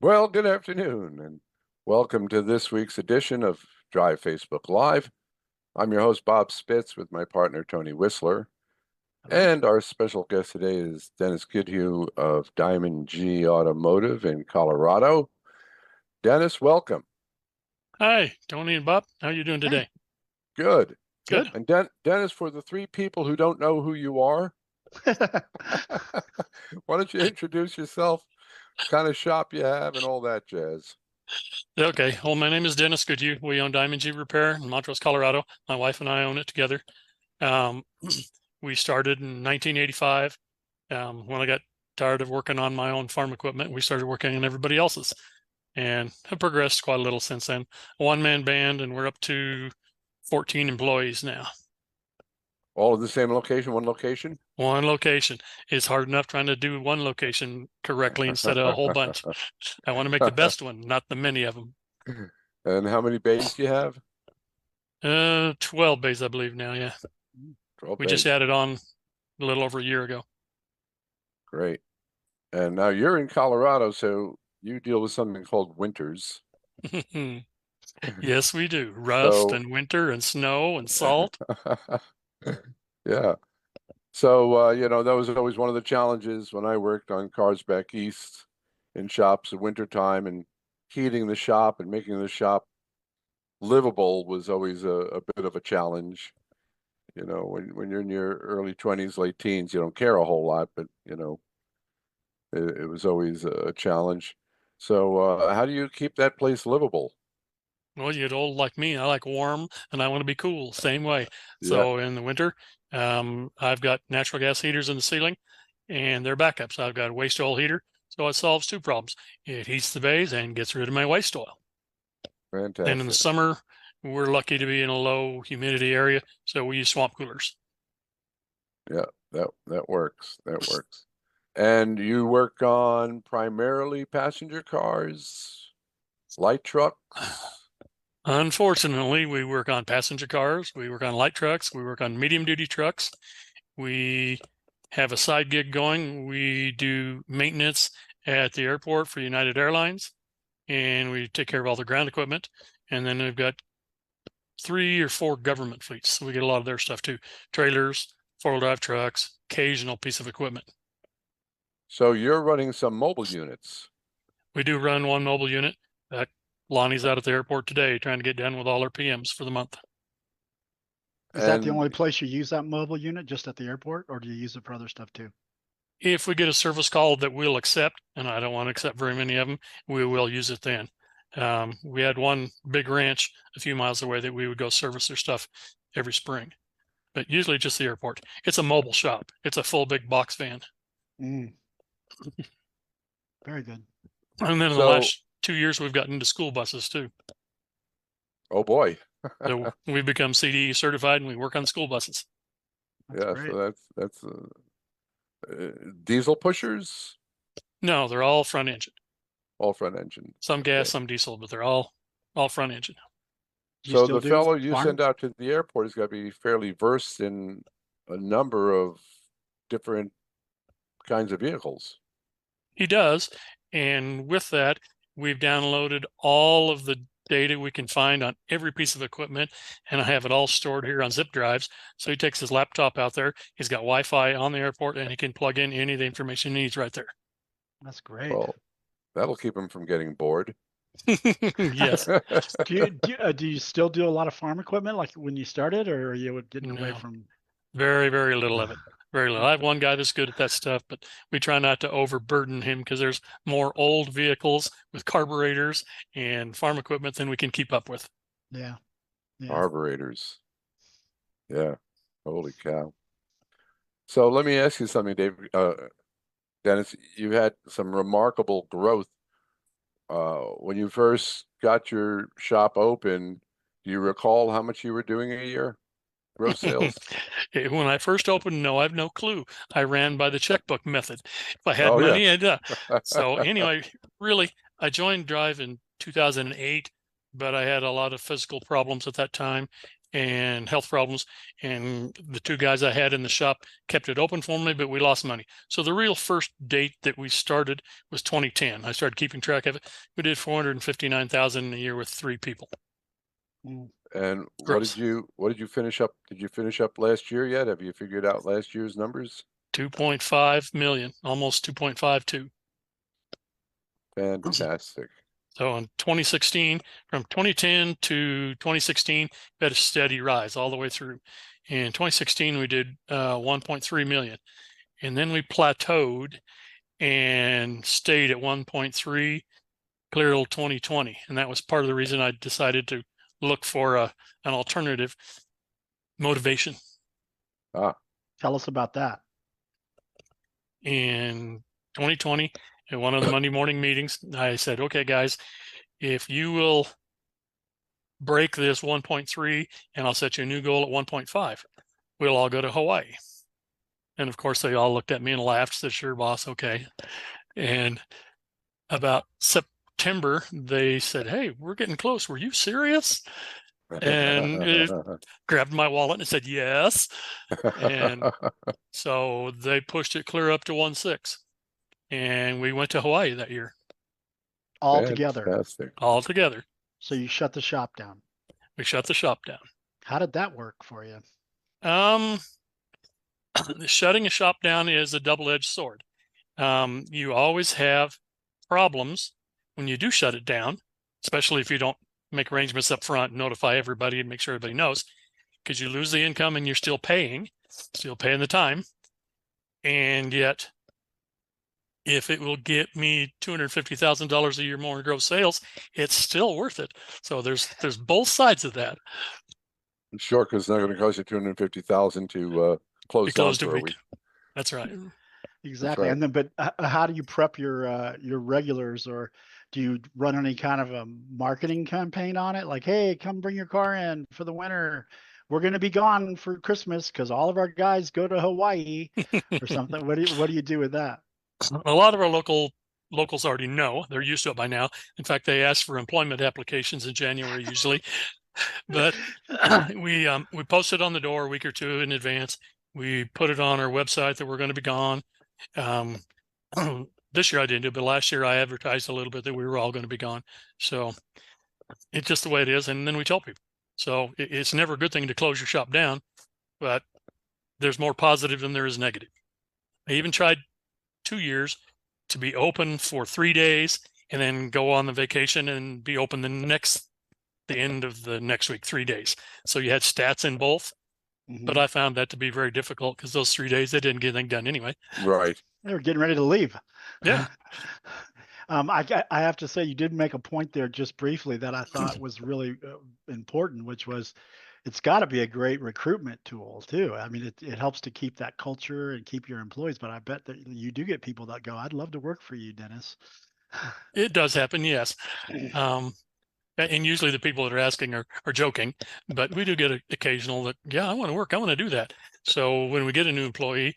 Well, good afternoon, and welcome to this week's edition of Drive Facebook Live. I'm your host, Bob Spitz, with my partner, Tony Whistler. Hello. And our special guest today is Dennis Goodhue of Diamond G Automotive in Colorado. Dennis, welcome. Hi, Tony and Bob. How are you doing Hey. today? Good. Good. And Dennis, for the three people who don't know who you are, why don't you introduce yourself, kind of shop you have, and all that jazz? Okay. Well, my name is Dennis Goodhue. We own Diamond G Repair in Montrose, Colorado. My wife and I own it together. Um, we started in 1985. When I got tired of working on my own farm equipment, we started working on everybody else's, and have progressed quite a little since then. A one-man band, and we're up to 14 employees now. All of the same location, one location? One location. It's hard enough trying to do one location correctly instead of a whole bunch. I want to make the best one, not the many of them. And how many bays do you have? 12 bays, I believe now. Yeah. 12 We just bays. added on a little over a year ago. Great. And now you're in Colorado, so you deal with something called winters. Yes, we do. Rust So, and winter and snow and salt. yeah. So, that was always one of the challenges when I worked on cars back east in shops in wintertime, and heating the shop and making the shop livable was always a bit of a challenge. When you're in your early 20s, late teens, you don't care a whole lot, but, it was always a challenge. So, how do you keep that place livable? Well, you get old like me. I like warm and I want to be cool. Same way. Yeah. So in the winter, I've got natural gas heaters in the ceiling and they're backups. I've got a waste oil heater. So it solves two problems. It heats the bays and gets rid of my waste oil. And in the Fantastic. summer, we're lucky to be in a low humidity area. So we use swamp coolers. Yeah, that works. That works. And you work on primarily passenger cars, light trucks. Unfortunately, we work on passenger cars, we work on light trucks, we work on medium duty trucks. We have a side gig going. We do maintenance at the airport for United Airlines, and we take care of all the ground equipment. And then we've got 3 or 4 government fleets. So we get a lot of their stuff too. Trailers, 4-wheel drive trucks, occasional piece of equipment. So you're running some mobile units. We do run one mobile unit. Lonnie's out at the airport today trying to get done with all her PMs for the month. Is that the And only place you use that mobile unit, just at the airport, or do you use it for other stuff too? If we get a service call that we'll accept, and I don't want to accept very many of them, we will use it then. We had one big ranch a few miles away that we would go service their stuff every spring, but usually just the airport. It's a mobile shop. It's a full big box van. Mm. Very good. And then in the so, last 2 years, we've gotten into school buses too. oh boy. So we've become CDE certified and we work on school buses. That's Yeah, great. so that's diesel pushers, No, they're all front engine. all front engine. Some gas, Okay. some diesel, but they're all front engine. Do you So still the do fellow you farm? send out to the airport has got to be fairly versed in a number of different kinds of vehicles. He does. And with that, we've downloaded all of the data we can find on every piece of equipment, and I have it all stored here on zip drives. So he takes his laptop out there, he's got Wi-Fi on the airport, and he can plug in any of the information he needs right there. That's great. Well, that'll keep him from getting bored. Yes. Do you still do a lot of farm equipment like when you started, or are you getting away No, from? very, very little of it. Very little. I have one guy that's good at that stuff, but we try not to overburden him because there's more old vehicles with carburetors and farm equipment than we can keep up with. Yeah. Yeah. Carburetors. Yeah. Holy cow. So let me ask you something, Dave. Dennis, you had some remarkable growth. When you first got your shop open, do you recall how much you were doing a year? Gross sales? When I first opened, no, I have no clue. I ran by the checkbook method. If I had Oh, yeah. money, I'd. So anyway, really, I joined Drive in 2008, but I had a lot of physical problems at that time, and health problems. And the two guys I had in the shop kept it open for me, but we lost money. So the real first date that we started was 2010. I started keeping track of it. We did 459,000 a year with 3 people. And Gross. what did you finish up? Did you finish up last year yet? Have you figured out last year's numbers? 2.5 million, almost 2.52. Fantastic. So in 2016, from 2010 to 2016, we had a steady rise all the way through. In 2016, we did 1.3 million. And then we plateaued and stayed at 1.3 clear till 2020. And that was part of the reason I decided to look for an alternative motivation. Tell us about that. In 2020, at one of the Monday morning meetings, I said, okay, guys, if you will break this 1.3 and I'll set you a new goal at 1.5, we'll all go to Hawaii. And of course, they all looked at me and laughed, said, sure, boss, okay. And about September, they said, hey, we're getting close. Were you serious? And it grabbed my wallet and said, yes. And so they pushed it clear up to 1.6. And we went to Hawaii that year. All together. Fantastic. All together. So you shut the shop down. We shut the shop down. How did that work for you? Shutting a shop down is a double-edged sword. You always have problems when you do shut it down, especially if you don't make arrangements up front, notify everybody and make sure everybody knows, because you lose the income and you're still paying the time. And yet, if it will get me $250,000 a year more in gross sales, it's still worth it. So there's both sides of that. Sure, because it's not going to cost you 250,000 to close down Closed for a week. That's right. Exactly. right. And then, but how do you prep your regulars, or do you run any kind of a marketing campaign on it? Like, hey, come bring your car in for the winter. We're going to be gone for Christmas because all of our guys go to Hawaii or something. What do you do with that? A lot of our locals already know. They're used to it by now. In fact, they ask for employment applications in January usually. But we post it on the door a week or two in advance. We put it on our website that we're going to be gone. This year I didn't do it, but last year I advertised a little bit that we were all going to be gone. So it's just the way it is. And then we tell people. So it's never a good thing to close your shop down, but there's more positive than there is negative. I even tried 2 years to be open for 3 days and then go on the vacation and be open the end of the next week, 3 days. So you had stats in both, but I found that to be very difficult because those 3 days, they didn't get anything done anyway. Right. They were getting ready to leave. Yeah. I have to say, you did make a point there just briefly that I thought was really important, which was it's got to be a great recruitment tool too. I mean, it helps to keep that culture and keep your employees, but I bet that you do get people that go, I'd love to work for you, Dennis. It does happen, yes. And usually the people that are asking are joking, but we do get an occasional that, yeah, I want to work, I want to do that. So when we get a new employee,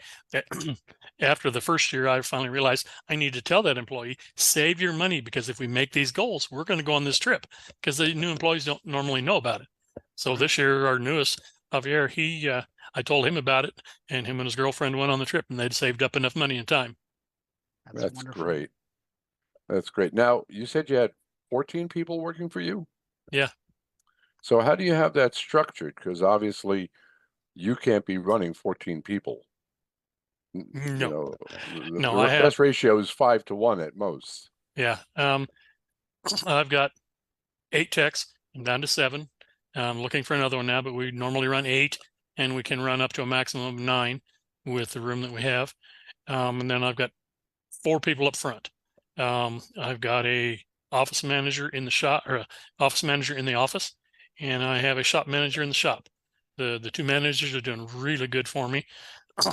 after the first year, I finally realized I need to tell that employee, save your money, because if we make these goals, we're going to go on this trip, because the new employees don't normally know about it. So this year, our newest, Javier, I told him about it, and him and his girlfriend went on the trip, and they'd saved up enough money and time. That's wonderful. great. That's great. Now, you said you had 14 people working for you? Yeah. So how do you have that structured? Because obviously you can't be running 14 people. No. You know, No, the best ratio is 5 to 1 at most. Yeah. I've got 8 techs. I'm down to 7. I'm looking for another one now, but we normally run 8, and we can run up to a maximum of 9 with the room that we have. And then I've got 4 people up front. I've got a office manager in the shop, or a office manager in the office, and I have a shop manager in the shop. The 2 managers are doing really good for me.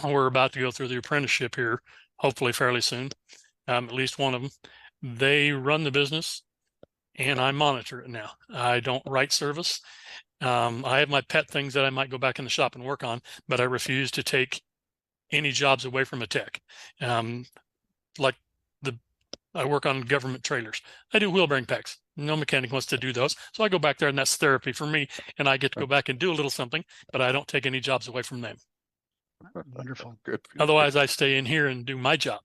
We're about to go through the apprenticeship here, hopefully fairly soon. At least one of them. They run the business, and I monitor it now. I don't write service. I have my pet things that I might go back in the shop and work on, but I refuse to take any jobs away from a tech. Like I work on government trailers. I do wheel bearing packs. No mechanic wants to do those. So I go back there and that's therapy for me. And I get to go back and do a little something, but I don't take any jobs away from them. Wonderful. Good for you. Otherwise, I stay in here and do my job.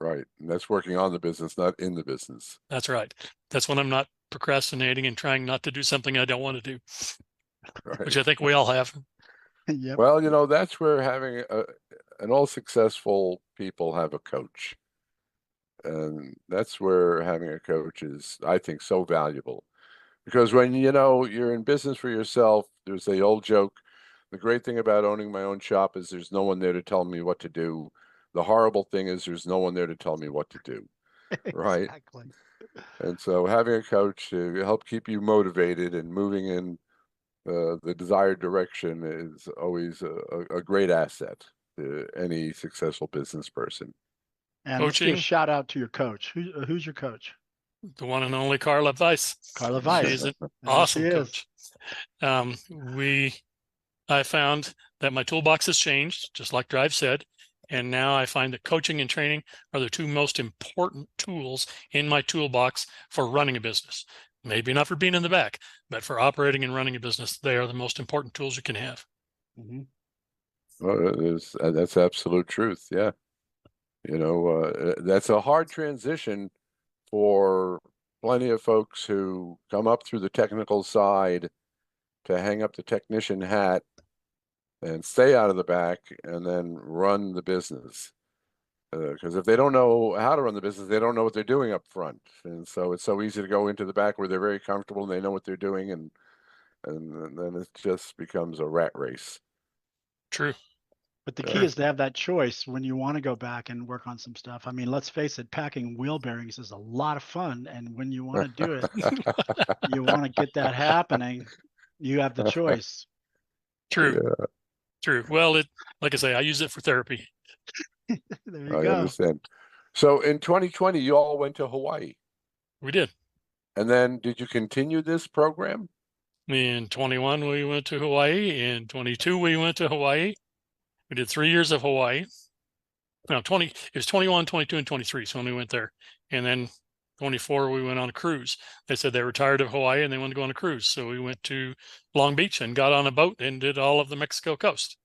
Right. And that's working on the business, not in the business. That's right. That's when I'm not procrastinating and trying not to do something I don't want to do, which Right. I think we all have. Yep. Well, you know, that's where having an all successful people have a coach. And that's where having a coach is, I think, so valuable. Because when, you know, you're in business for yourself, there's the old joke. The great thing about owning my own shop is there's no one there to tell me what to do. The horrible thing is there's no one there to tell me what to do. Right. Exactly. And so having a coach to help keep you motivated and moving in the desired direction is always a great asset to any successful business person. And let's give a Coaching, shout out to your coach. Who's your coach? the one and only Carla Weiss. Carla She Weiss. is an There she awesome is. coach. I found that my toolbox has changed, just like Drive said. And now I find that coaching and training are the two most important tools in my toolbox for running a business. Maybe not for being in the back, but for operating and running a business, they are the most important tools you can have. Mhm. Well, that's absolute truth. Yeah. You know, that's a hard transition for plenty of folks who come up through the technical side to hang up the technician hat and stay out of the back and then run the business. Because if they don't know how to run the business, they don't know what they're doing up front. And so it's so easy to go into the back where they're very comfortable and they know what they're doing, and then it just becomes a rat race. True. But the key is to have that choice when you want to go back and work on some stuff. I mean, let's face it, packing wheel bearings is a lot of fun. And when you want to do it, you want to get that happening, you have the choice. True. Yeah, True. Well, like I say, I use it for therapy. There you I go. understand. So in 2020, you all went to Hawaii. We did. And then did you continue this program? In 21, we went to Hawaii. In 22, we went to Hawaii. We did 3 years of Hawaii. No, it was 21, 22, and 23. So when we went there. And then 24, we went on a cruise. They said they were tired of Hawaii and they wanted to go on a cruise. So we went to Long Beach and got on a boat and did all of the Mexico coast.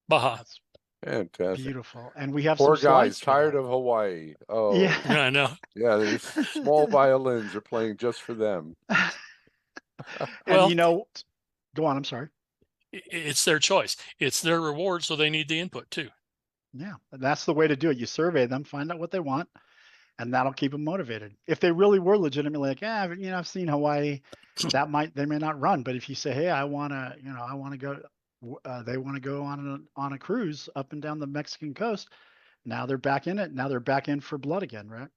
Baja. That's Fantastic. beautiful. And we have Poor some slides guys, for tired that. of Hawaii. Oh, Yeah. Yeah, I know. yeah, these small violins are playing just for them. And Well, you know, go on. I'm sorry. It's their choice. It's their reward. So they need the input too. Yeah. And that's the way to do it. You survey them, find out what they want, and that'll keep them motivated. If they really were legitimately like, yeah, you know, I've seen Hawaii, they may not run. But if you say, hey, I want to go, they want to go on a cruise up and down the Mexican coast. Now they're back in it. Now they're back in for blood again, right?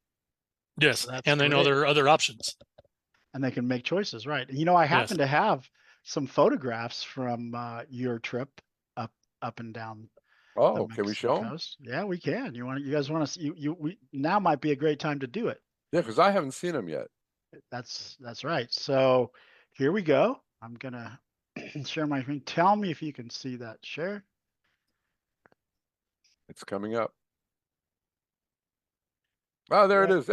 Yes. So that's And they know great. there are other options. And they can make choices, right? You know, I happen Yes. to have some photographs from your trip up and down the Oh, can we Mexican show them? coast. Yeah, we can. You guys want to see? Now might be a great time to do it. Yeah, because I haven't seen them yet. That's right. So here we go. I'm gonna share my screen. Tell me if you can see that share. It's coming up. Oh, there it is.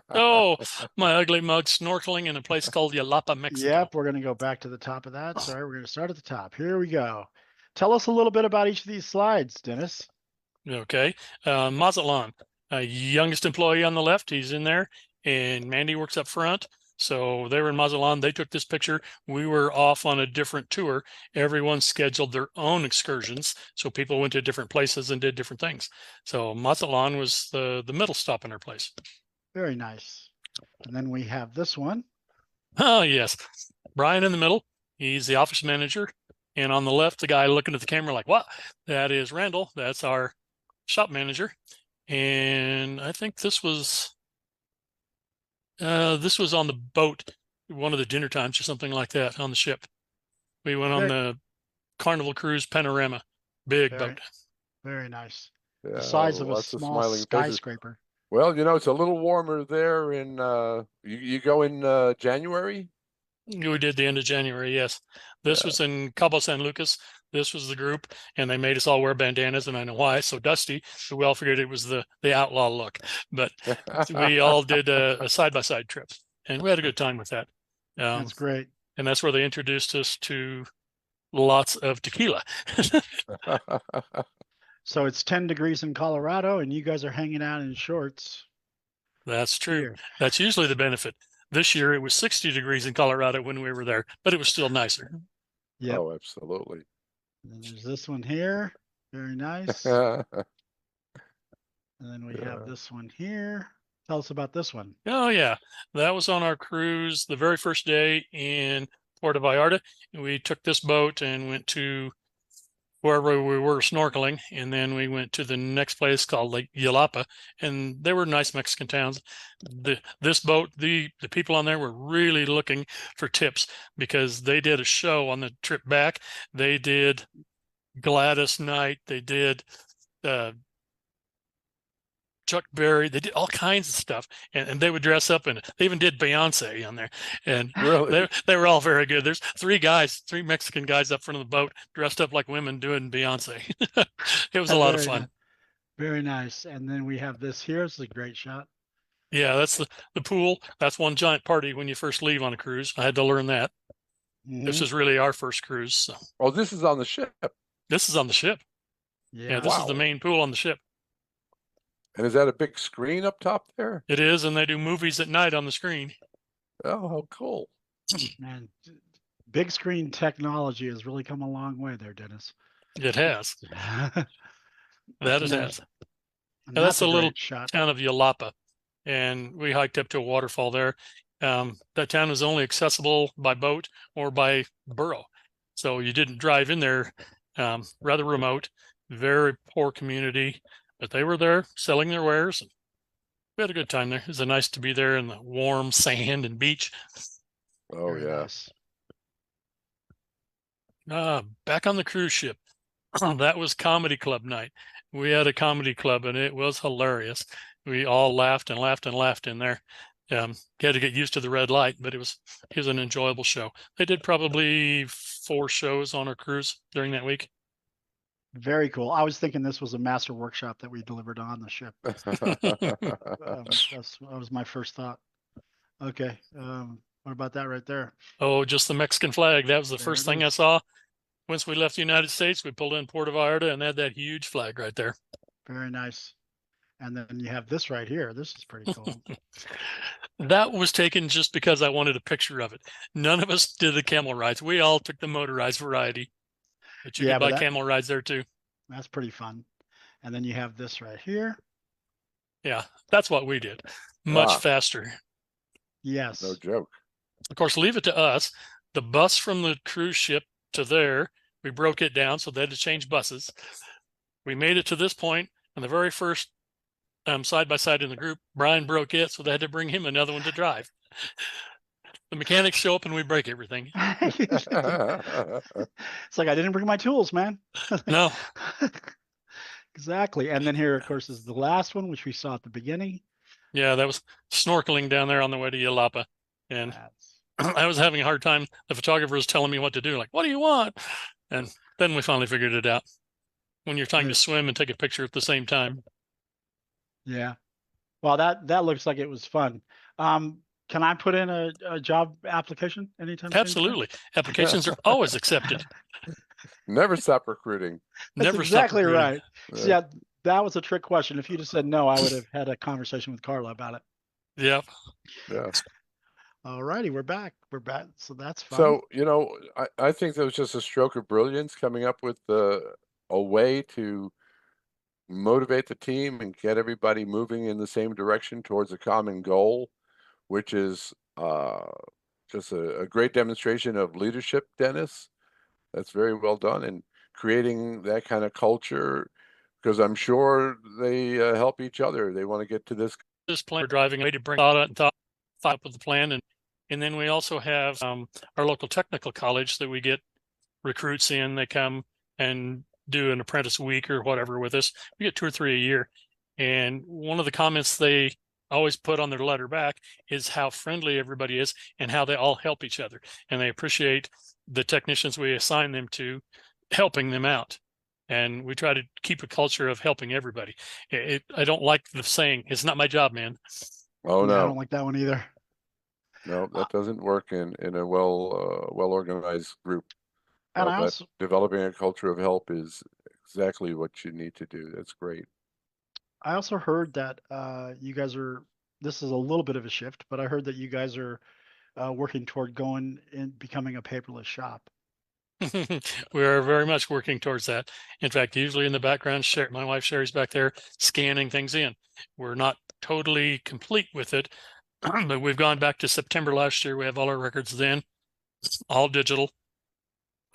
Oh, my ugly mug snorkeling in a place called Yalapa, Mexico. Yep, we're gonna go back to the top of that. Sorry, we're gonna start at the top. Here we go. Tell us a little bit about each of these slides, Dennis. Okay. Mazatlan, youngest employee on the left, he's in there, and Mandy works up front. So they were in Mazatlan. They took this picture. We were off on a different tour. Everyone scheduled their own excursions. So people went to different places and did different things. So Mazatlan was the middle stop in our place. Very nice. And then we have this one. Oh, yes. Brian in the middle. He's the office manager. And on the left, the guy looking at the camera like, what? That is Randall. That's our shop manager. And I think this was on the boat, one of the dinner times or something like that on the ship. We went on the Carnival Cruise Panorama, big boat. Very nice. Yeah, The size of a lots of small smiling faces. skyscraper. Well, you know, it's a little warmer there in you go in January? We did the end of January, yes. This was in Cabo San Lucas. This was the group, and they made us all wear bandanas, and I know why. So dusty, so we all figured it was the outlaw look. But we all did a side-by-side trip. and we had a good time with that. That's great. And that's where they introduced us to lots of tequila. So it's 10 degrees in Colorado and you guys are hanging out in shorts. That's true. Here. That's usually the benefit. This year it was 60 degrees in Colorado when we were there, but it was still nicer. Yep. Oh, absolutely. And there's this one here. Very nice. Yeah. And then we have this one here. Tell us about this one. Oh yeah, that was on our cruise the very first day in Puerto Vallarta. We took this boat and went to wherever we were snorkeling, and then we went to the next place called Lake Yalapa, and they were nice Mexican towns. This boat, the people on there were really looking for tips because they did a show on the trip back. They did Gladys Knight, they did Chuck Berry, they did all kinds of stuff, and they would dress up in it. They even did Beyonce on there, and Really? they were all very good. There's three Mexican guys up front of the boat dressed up like women doing Beyonce. It was a lot of fun. Very nice. And then we have this here. It's a great shot. Yeah, that's the pool. That's one giant party when you first leave on a cruise. I had to learn that. This is really our first cruise. So. Oh, this is on the ship. This is on the ship. Yeah, this is the main pool on the ship. And is that a big screen up top there? It is, and they do movies at night on the screen. Oh, how cool. Man, big screen technology has really come a long way there, Dennis. It has. That it has. Now, that's a little shot. Town of Yalapa, and we hiked up to a waterfall there. That town was only accessible by boat or by burro, so you didn't drive in there. Rather remote, very poor community, but they were there selling their wares. And we had a good time there. It was nice to be there in the warm sand and beach. Oh, yes. Back on the cruise ship. That was comedy club night. We had a comedy club and it was hilarious. We all laughed and laughed and laughed in there. You had to get used to the red light, but it was an enjoyable show. They did probably 4 shows on our cruise during that week. Very cool. I was thinking this was a master workshop that we delivered on the ship. That was my first thought. Okay. What about that right there? Oh, just the Mexican flag. That was the first thing I saw. Once we left the United States, we pulled in Puerto Vallarta and had that huge flag right there. Very nice. And then you have this right here. This is pretty cool. That was taken just because I wanted a picture of it. None of us did the camel rides. We all took the motorized variety. But you could buy camel rides there too. That's pretty fun. And then you have this right here. Yeah, that's what we did. Much faster. Yes. No joke. Of course, leave it to us. The bus from the cruise ship to there, we broke it down, so they had to change buses. We made it to this point, and the very first side-by-side in the group, Brian broke it, so they had to bring him another one to drive. The mechanics show up and we break everything. It's like, I didn't bring my tools, man. No. Exactly. And then here, of course, is the last one, which we saw at the beginning. Yeah, that was snorkeling down there on the way to Yalapa. And I was having a hard time. The photographer was telling me what to do. Like, what do you want? And then we finally figured it out. When you're trying to swim and take a picture at the same time. Yeah. Well, that looks like it was fun. Can I put in a job application anytime? Absolutely. Applications are always accepted. Never stop recruiting. That's exactly right. So, yeah, that was a trick question. If you just said no, I would have had a conversation with Carla about it. Yep. Yeah. All righty, we're back. We're back. So that's fun. So, I think that was just a stroke of brilliance coming up with a way to motivate the team and get everybody moving in the same direction towards a common goal, which is just a great demonstration of leadership, Dennis. That's very well done, and creating that kind of culture, because I'm sure they help each other. They want to get to this plan. We're driving away to bring thought up with the plan, and then we also have our local technical college that we get recruits in. They come and do an apprentice week or whatever with us. We get 2 or 3 a year, and one of the comments they always put on their letter back is how friendly everybody is and how they all help each other, and they appreciate the technicians we assign them to helping them out. And we try to keep a culture of helping everybody. I don't like the saying, "It's not my job, man." Oh, no. I don't like that one either. No, that doesn't work in a well organized group. And So I that also developing a culture of help is exactly what you need to do. That's great. heard that you guys are. This is a little bit of a shift, but I heard that you guys are working toward going and becoming a paperless shop. We are very much working towards that. In fact, usually in the background, my wife Sherry's back there scanning things in. We're not totally complete with it, but we've gone back to September last year. We have all our records then, all digital.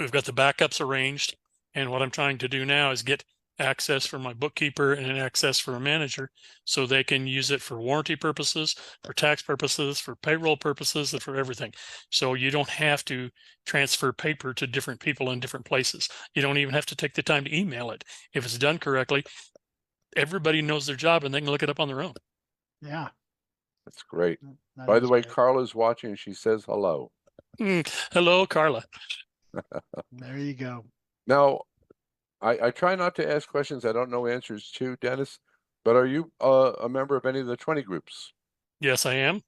We've got the backups arranged. And what I'm trying to do now is get access for my bookkeeper and access for a manager so they can use it for warranty purposes, for tax purposes, for payroll purposes, and for everything. So you don't have to transfer paper to different people in different places. You don't even have to take the time to email it. If it's done correctly, everybody knows their job and they can look it up on their own. Yeah, That's great. that By is the way, great. Carla's watching. She says hello. Hello, Carla. There you go. Now, I try not to ask questions I don't know answers to, Dennis, but are you a member of any of the 20 groups? Yes, I am.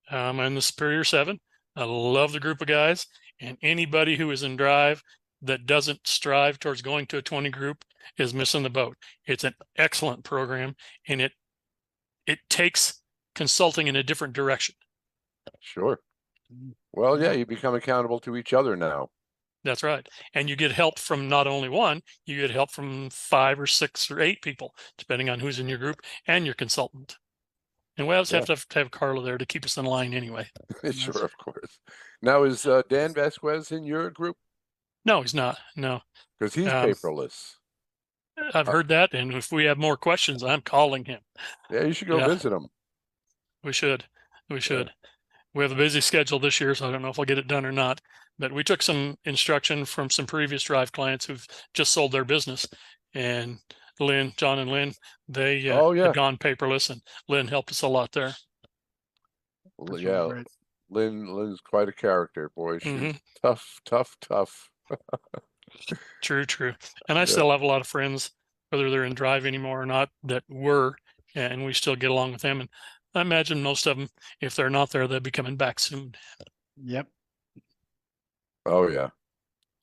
I'm in the Superior 7. I love the group of guys, and anybody who is in drive that doesn't strive towards going to a 20 group is missing the boat. It's an excellent program, and it takes consulting in a different direction. Sure. Well, yeah, Yeah. you become accountable to each other now. That's right. And you get help from not only one, you get help from 5 or 6 or 8 people, depending on who's in your group and your consultant. And we always Yeah. have to have Carla there to keep us in line anyway. Sure, of course. Now, is Dan Vasquez in your group? No, he's not. No. Because he's Um, paperless. I've heard that, and if we have more questions, I'm calling him. Yeah, you should go Yeah, visit him. we should. We should. We have a busy schedule this year, so I don't know if I'll get it done or not. But we took some instruction from some previous drive clients who've just sold their business, and John and Lynn, they Oh, yeah. had gone paperless, and Lynn helped us a lot there. That's Yeah, really great. Lynn's quite a character. Boy, she's Mhm. tough. True, true. And I Yeah. still have a lot of friends, whether they're in drive anymore or not, that were, and we still get along with them. And I imagine most of them, if they're not there, they'll be coming back soon. Yep. Oh, yeah.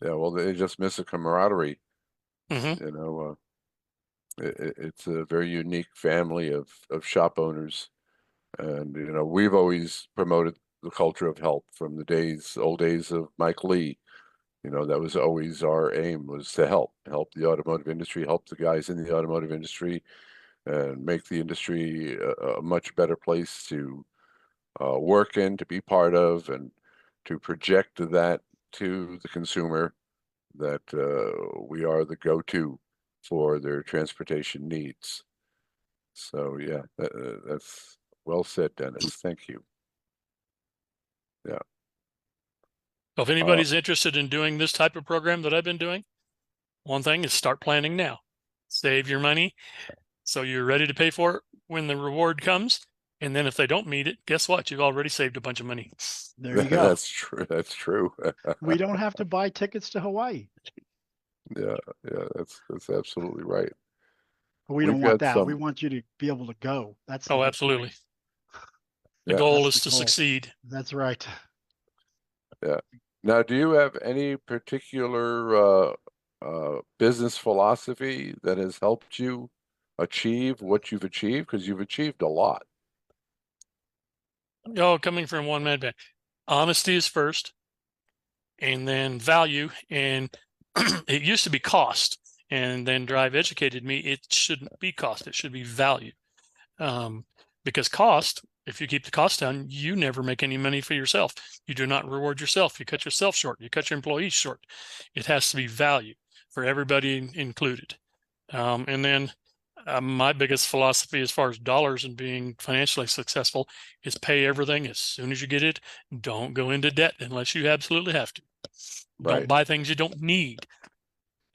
Yeah, well, they just miss a camaraderie. Hmm. You know, it's a very unique family of shop owners. And, you know, we've always promoted the culture of help from the old days of Mike Lee. You know, that was always our aim, was to help the automotive industry, help the guys in the automotive industry, and make the industry a much better place to work in, to be part of, and to project that to the consumer that we are the go-to for their transportation needs. So yeah, that's well said, Dennis. Thank you. Yeah. So if anybody's interested in doing this type of program that I've been doing, one thing is start planning now. Save your money so you're ready to pay for it when the reward comes. And then if they don't meet it, guess what? You've already saved a bunch of money. There you go. That's true. That's true. We don't have to buy tickets to Hawaii. Yeah, that's absolutely right. But we don't We've want got that. We some. want you to be able to go. That's the Oh, whole absolutely. point. The Yeah, goal That's is the to goal. succeed. That's right. yeah. Now, do you have any particular business philosophy that has helped you achieve what you've achieved? Because you've achieved a lot. Oh, coming from one man band. Honesty is first, and then value. And it used to be cost. And then Drive educated me, it shouldn't be cost, it should be value. Because cost, if you keep the cost down, you never make any money for yourself. You do not reward yourself. You cut yourself short. You cut your employees short. It has to be value for everybody included. And then my biggest philosophy as far as dollars and being financially successful is pay everything as soon as you get it. Don't go into debt unless you absolutely have to. Right. Don't buy things you don't need.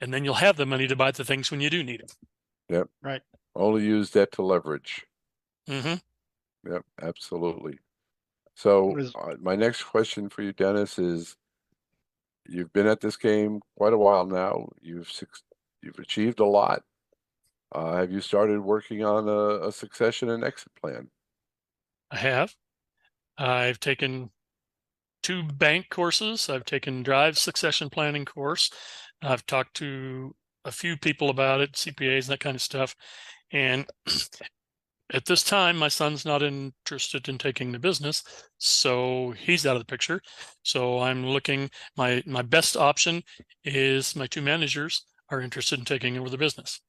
And then you'll have the money to buy the things when you do need them. Yep. Right. Only use debt to leverage. Mm-hmm. Yep, absolutely. So Was my next question for you, Dennis, is you've been at this game quite a while now. You've achieved a lot. Have you started working on a succession and exit plan? I have. I've taken 2 bank courses. I've taken drive succession planning course. I've talked to a few people about it, CPAs and that kind of stuff. And at this time, my son's not interested in taking the business, so he's out of the picture. So I'm looking, my best option is my 2 managers are interested in taking over the business.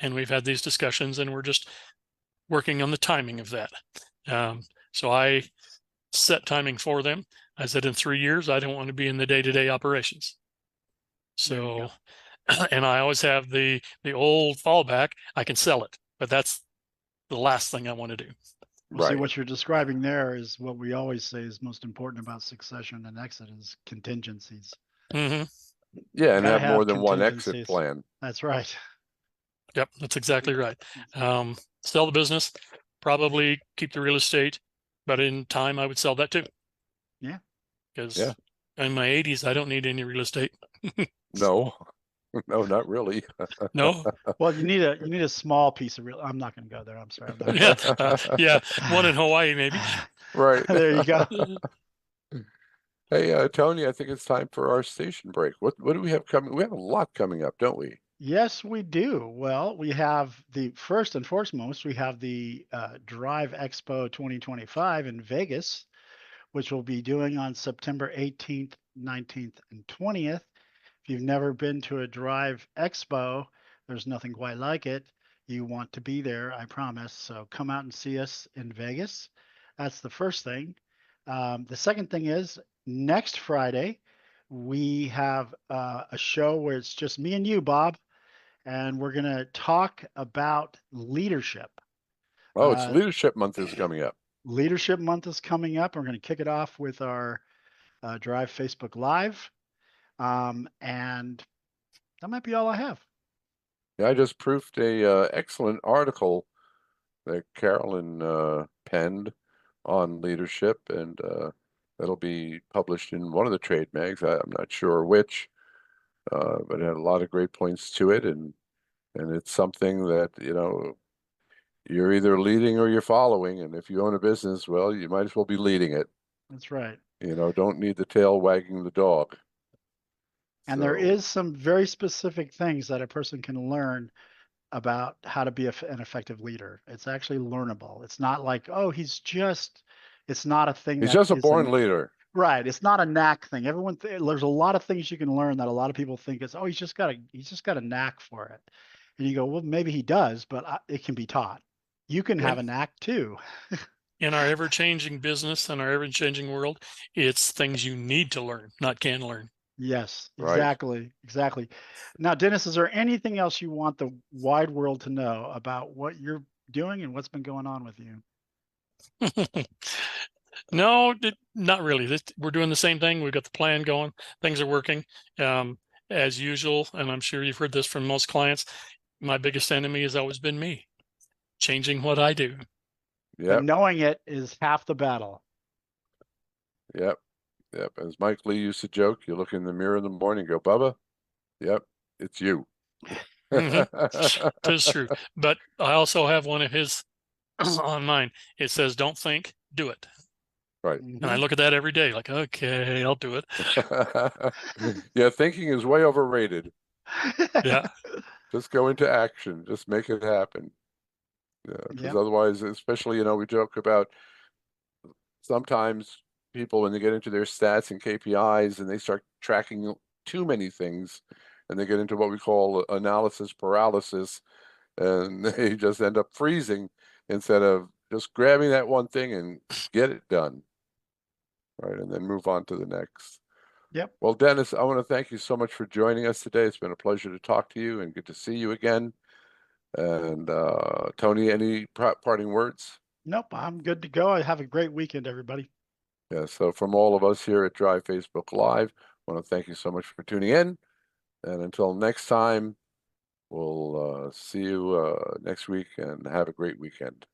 And we've had these discussions, and we're just working on the timing of that. So I set timing for them. I said in 3 years, I don't want to be in the day-to-day operations. So, and I always have the old fallback. I can sell it, but that's the last thing I want to do. Well, see, Right. what you're describing there is what we always say is most important about succession and exit is contingencies. Mm-hmm. Yeah, and Gotta have more have than one exit contingencies. plan. That's right. Yep, that's exactly right. Sell the business, probably keep the real estate, but in time I would sell that too. Yeah. Because Yeah. in my 80s, I don't need any real estate. No, no, not really. No. Well, you need a small piece of real. I'm not going to go there. I'm sorry. I'm not Yeah. Yeah. One in Hawaii, maybe. Right. There you go. Hey, Tony, I think it's time for our station break. What do we have coming? We have a lot coming up, don't we? Yes, we do. Well, we have the first and foremost, we have the Drive Expo 2025 in Vegas, which we'll be doing on September 18th, 19th, and 20th. If you've never been to a Drive Expo, there's nothing quite like it. You want to be there, I promise. So come out and see us in Vegas. That's the first thing. The second thing is next Friday, we have a show where it's just me and you, Bob, and we're going to talk about leadership. Oh, it's Leadership Month is coming up. Leadership Month is coming up. We're going to kick it off with our Drive Facebook Live. And that might be all I have. Yeah, I just proofed a excellent article that Carolyn penned on leadership, and that'll be published in one of the trade mags. I'm not sure which, but it had a lot of great points to it, and it's something that, you're either leading or you're following, and if you own a business, well, you might as well be leading it. That's right. Don't need the tail wagging the dog. And there So, is some very specific things that a person can learn about how to be an effective leader. It's actually learnable. It's not like, oh, it's not a thing he's that just a born leader. right. It's not a knack thing. There's a lot of things you can learn that a lot of people think is, oh, he's just got a knack for it. And you go, well, maybe he does, but it can be taught. You can have a knack too. In our ever-changing business and our ever-changing world, it's things you need to learn, not can learn. Yes, Right. exactly. Exactly. Now, Dennis, is there anything else you want the wide world to know about what you're doing and what's been going on with you? No, not really. We're doing the same thing. We've got the plan going. Things are working as usual. And I'm sure you've heard this from most clients. My biggest enemy has always been me, changing what I do. But Yep. knowing it is half the battle. Yep. Yep. As Mike Lee used to joke, you look in the mirror in the morning and go, Bubba, yep, it's you. Tis true. But I also have one of his on mine. It says, don't think, do it. Right. And I look at that every day like, okay, I'll do it. Yeah, thinking is way overrated. Yeah. Just go into action. Just make it happen. Yeah, because otherwise, especially, we joke about sometimes people when they get into their stats and KPIs and they start tracking too many things and they get into what we call analysis paralysis, and they just end up freezing instead of just grabbing that one thing and get it done. Right, and then move on to the next. Yep. Well, Dennis, I want to thank you so much for joining us today. It's been a pleasure to talk to you and good to see you again. And Tony, any parting words? Nope, I'm good to go. Have a great weekend, everybody. Yeah, so from all of us here at Drive Facebook Live, I want to thank you so much for tuning in. And until next time, we'll see you next week and have a great weekend.